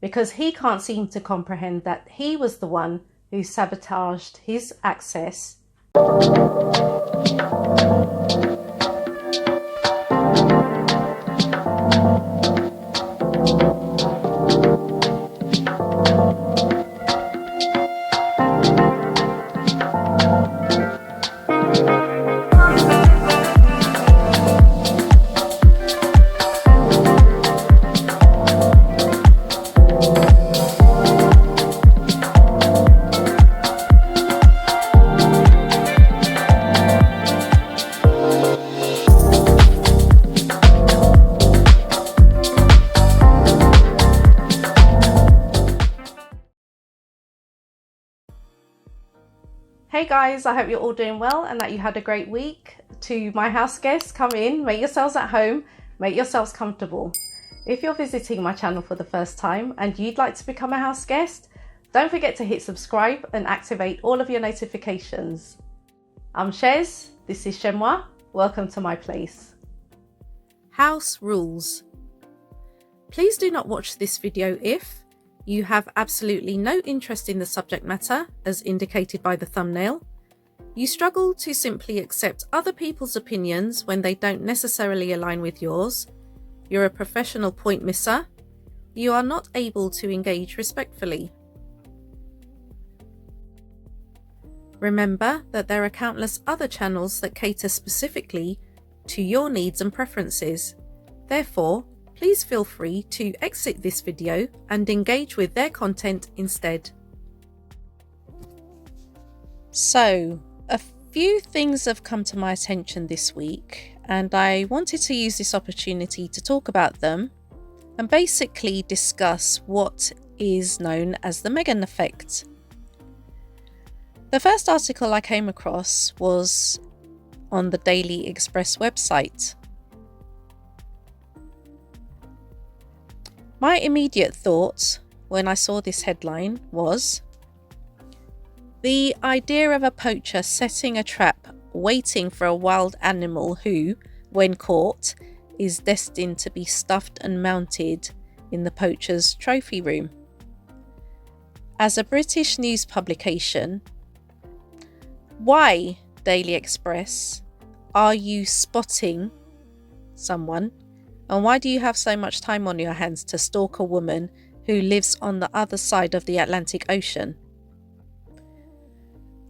because he can't seem to comprehend that he was the one who sabotaged his access. Hey guys, I hope you're all doing well and that you had a great week. To my house guests, come in, make yourselves at home, make yourselves comfortable. If you're visiting my channel for the first time and you'd like to become a house guest, don't forget to hit subscribe and activate all of your notifications. I'm Chez, this is Chez M0i, welcome to my place. House rules. Please do not watch this video if you have absolutely no interest in the subject matter, as indicated by the thumbnail. You struggle to simply accept other people's opinions when they don't necessarily align with yours. You're a professional point misser. You are not able to engage respectfully. Remember that there are countless other channels that cater specifically to your needs and preferences. Therefore, please feel free to exit this video and engage with their content instead. So, a few things have come to my attention this week, and I wanted to use this opportunity to talk about them and basically discuss what is known as the Meghan Effect. The first article I came across was on the Daily Express website. My immediate thought when I saw this headline was the idea of a poacher setting a trap waiting for a wild animal who, when caught, is destined to be stuffed and mounted in the poacher's trophy room. As a British news publication, why, Daily Express, are you spotting someone? And why do you have so much time on your hands to stalk a woman who lives on the other side of the Atlantic Ocean?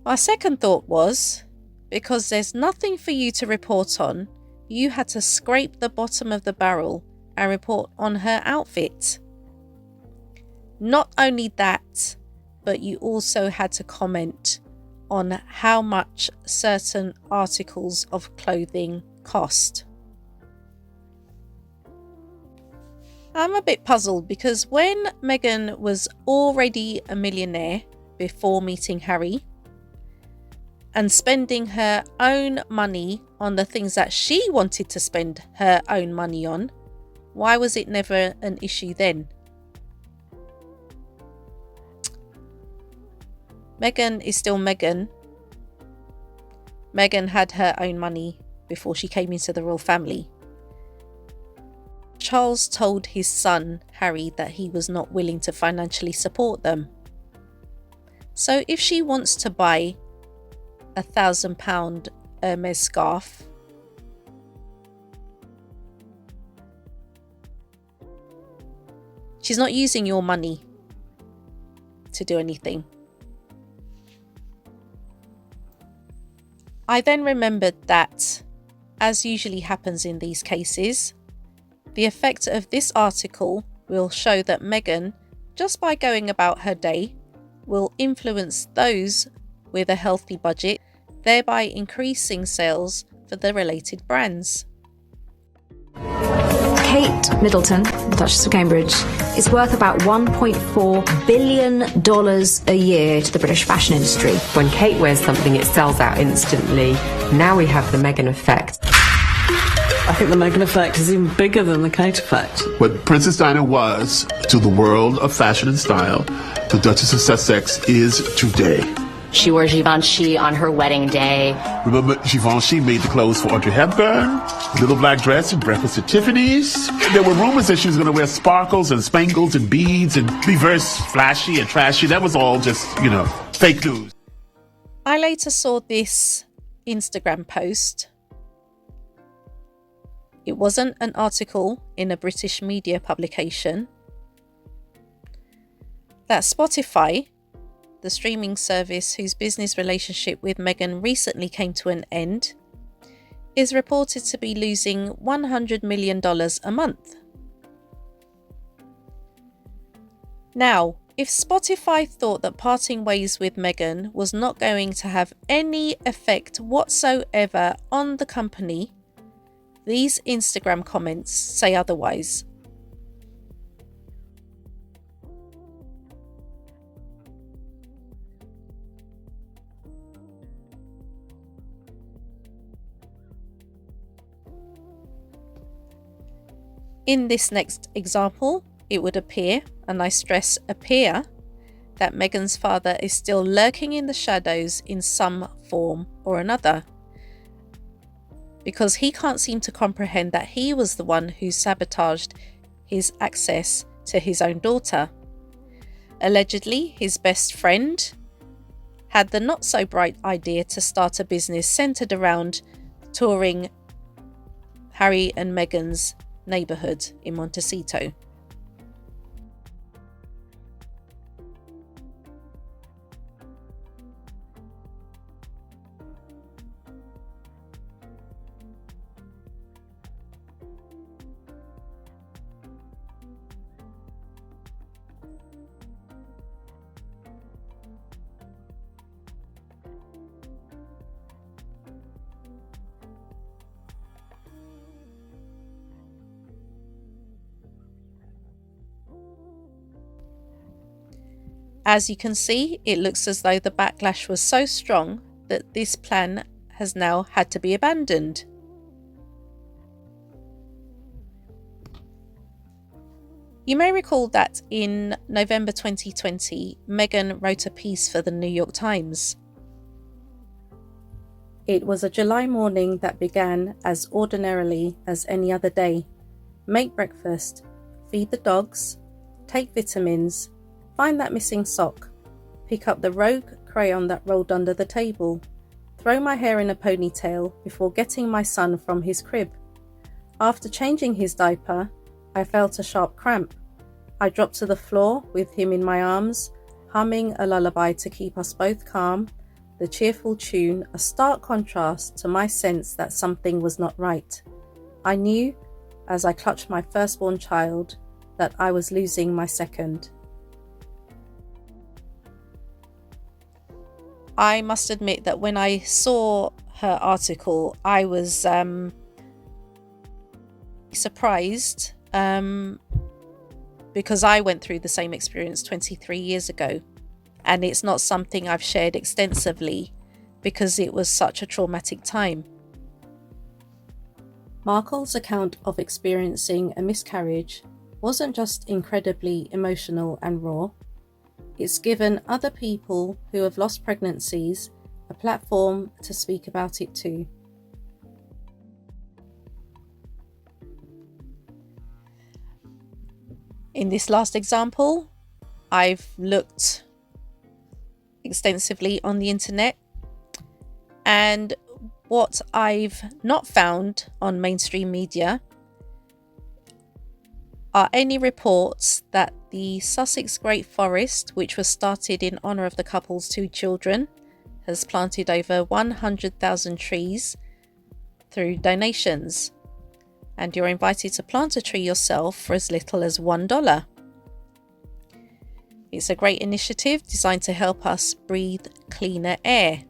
My second thought was, because there's nothing for you to report on, you had to scrape the bottom of the barrel and report on her outfit. Not only that, but you also had to comment on how much certain articles of clothing cost. I'm a bit puzzled because when Meghan was already a millionaire before meeting Harry and spending her own money on the things that she wanted to spend her own money on, why was it never an issue then? Meghan is still Meghan. Meghan had her own money before she came into the royal family. Charles told his son, Harry, that he was not willing to financially support them. So if she wants to buy £1,000 Hermes scarf, she's not using your money to do anything. I then remembered that, as usually happens in these cases, the effect of this article will show that Meghan, just by going about her day, will influence those with a healthy budget, thereby increasing sales for the related brands. Kate Middleton, Duchess of Cambridge, is worth about $1.4 billion a year to the British fashion industry. When Kate wears something, it sells out instantly. Now we have the Meghan Effect. I think the Meghan Effect is even bigger than the Kate Effect. What Princess Diana was to the world of fashion and style, the Duchess of Sussex is today. She wore Givenchy on her wedding day. Remember, Givenchy made the clothes for Audrey Hepburn, little black dress and breakfast at Tiffany's. There were rumors that she was going to wear sparkles and spangles and beads and be very flashy and trashy. That was all just, fake news. I later saw this Instagram post. It wasn't an article in a British media publication. That Spotify, the streaming service whose business relationship with Meghan recently came to an end, is reported to be losing $100 million a month. Now, if Spotify thought that parting ways with Meghan was not going to have any effect whatsoever on the company, these Instagram comments say otherwise. In this next example, it would appear, and I stress appear, that Meghan's father is still lurking in the shadows in some form or another, because he can't seem to comprehend that he was the one who sabotaged his access to his own daughter. Allegedly, his best friend had the not so bright idea to start a business centered around touring Harry and Meghan's neighborhood in Montecito. As you can see, it looks as though the backlash was so strong that this plan has now had to be abandoned. You may recall that in November 2020, Meghan wrote a piece for the New York Times. It was a July morning that began as ordinarily as any other day. Make breakfast, feed the dogs, take vitamins, find that missing sock, pick up the rogue crayon that rolled under the table, throw my hair in a ponytail before getting my son from his crib. After changing his diaper, I felt a sharp cramp. I dropped to the floor with him in my arms, humming a lullaby to keep us both calm, the cheerful tune a stark contrast to my sense that something was not right. I knew, as I clutched my firstborn child, that I was losing my second. I must admit that when I saw her article, I was surprised because I went through the same experience 23 years ago, and it's not something I've shared extensively because it was such a traumatic time. Markle's account of experiencing a miscarriage wasn't just incredibly emotional and raw. It's given other people who have lost pregnancies a platform to speak about it too. In this last example, I've looked extensively on the internet, and what I've not found on mainstream media are any reports that the Sussex Great Forest, which was started in honour of the couple's 2 children, has planted over 100,000 trees through donations. And you're invited to plant a tree yourself for as little as $1. It's a great initiative designed to help us breathe cleaner air.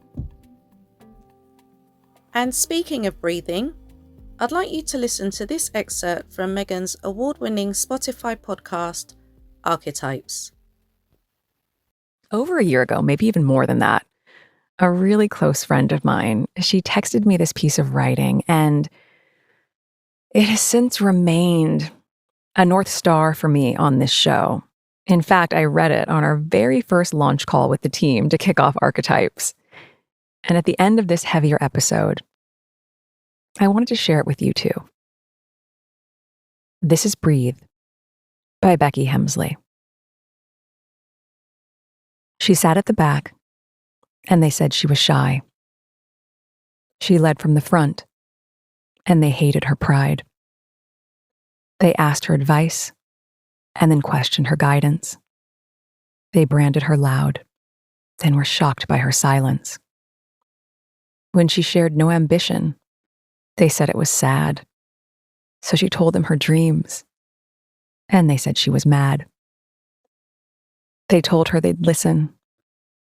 And speaking of breathing, I'd like you to listen to this excerpt from Meghan's award-winning Spotify podcast, Archetypes. Over a year ago, maybe even more than that, a really close friend of mine, she texted me this piece of writing, and it has since remained a North Star for me on this show. In fact, I read it on our very first launch call with the team to kick off Archetypes. And at the end of this heavier episode, I wanted to share it with you too. This is Breathe by Chez M0i. She sat at the back, and they said she was shy. She led from the front, and they hated her pride. They asked her advice, and then questioned her guidance. They branded her loud, then were shocked by her silence. When she shared no ambition, they said it was sad. So she told them her dreams, and they said she was mad. They told her they'd listen,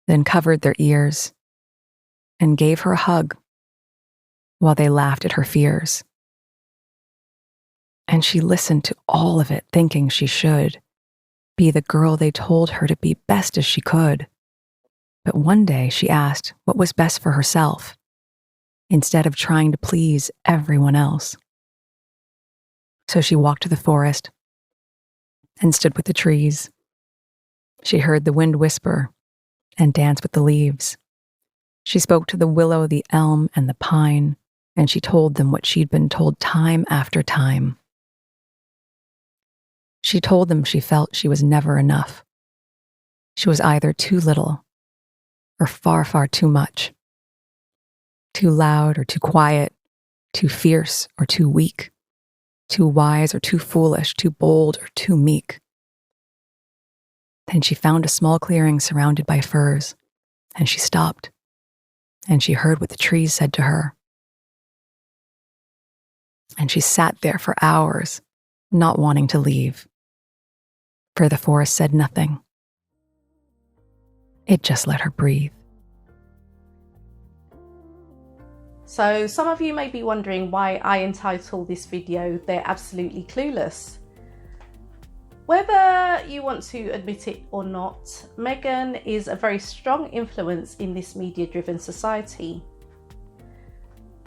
then covered their ears, and gave her a hug while they laughed at her fears. And she listened to all of it, thinking she should be the girl they told her to be best as she could. But one day she asked what was best for herself, instead of trying to please everyone else. So she walked to the forest and stood with the trees. She heard the wind whisper and dance with the leaves. She spoke to the willow, the elm, and the pine, and she told them what she'd been told time after time. She told them she felt she was never enough. She was either too little or far, far too much. Too loud or too quiet, too fierce or too weak, too wise or too foolish, too bold or too meek. Then she found a small clearing surrounded by firs, and she stopped, and she heard what the trees said to her. And she sat there for hours, not wanting to leave, for the forest said nothing. It just let her breathe. So some of you may be wondering why I entitled this video, They're Absolutely Clueless. Whether you want to admit it or not, Meghan is a very strong influence in this media-driven society.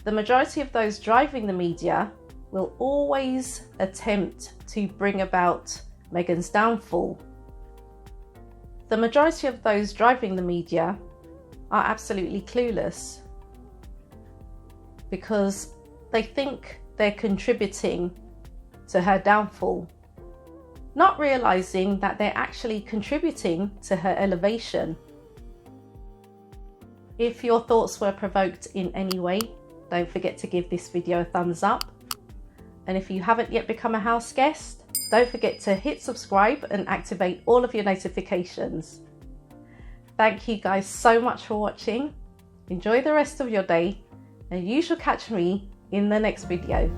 The majority of those driving the media will always attempt to bring about Meghan's downfall. The majority of those driving the media are absolutely clueless, because they think they're contributing to her downfall, not realizing that they're actually contributing to her elevation. If your thoughts were provoked in any way, don't forget to give this video a thumbs up. And if you haven't yet become a house guest, don't forget to hit subscribe and activate all of your notifications. Thank you guys so much for watching. Enjoy the rest of your day, and you shall catch me in the next video.